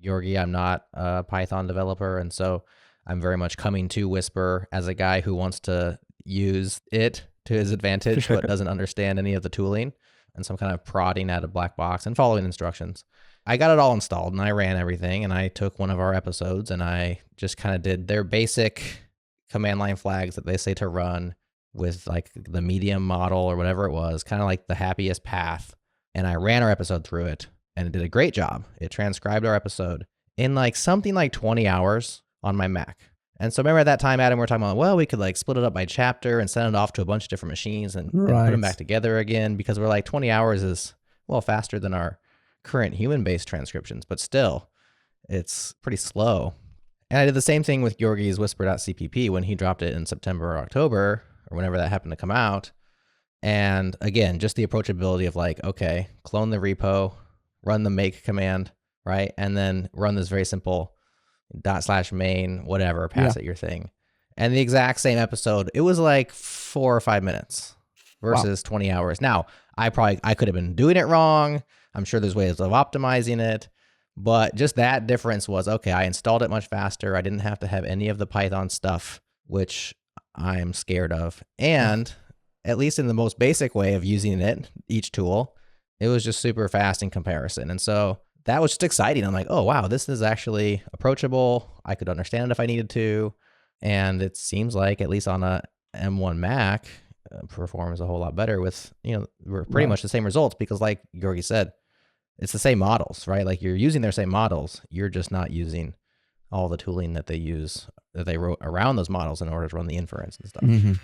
Yorgi, I'm not a Python developer, and so I'm very much coming to Whisper as a guy who wants to use it to his advantage, but doesn't understand any of the tooling. And so I'm kind of prodding at a black box and following instructions. I got it all installed and I ran everything, and I took one of our episodes and I just kind of did their basic command line flags that they say to run with like the medium model or whatever it was, kind of like the happiest path. And I ran our episode through it and it did a great job. It transcribed our episode in like something like 20 hours on my Mac. And so remember at that time, Adam, we were talking about, well, we could like split it up by chapter and send it off to a bunch of different machines and put them back together again, because we're like 20 hours is, well, faster than our current human-based transcriptions, but still it's pretty slow. And I did the same thing with Yorgi's Whisper.cpp when he dropped it in September or October or whenever that happened to come out. And again, just the approachability of like, okay, clone the repo, run the make command, right? And then run this very simple /main, whatever, pass it your thing. And the exact same episode, it was like 4 or 5 minutes versus 20 hours. Now, I could have been doing it wrong. I'm sure there's ways of optimizing it, but just that difference was, okay, I installed it much faster. I didn't have to have any of the Python stuff, which I'm scared of. And at least in the most basic way of using it, each tool, it was just super fast in comparison. And so that was just exciting. I'm like, oh, wow, this is actually approachable. I could understand it if I needed to. And it seems like, at least on a M1 Mac, performs a whole lot better with, we're pretty much the same results, because like Yorgi said, it's the same models, right? Like you're using their same models. You're just not using all the tooling that they use, that they wrote around those models in order to run the inference and stuff.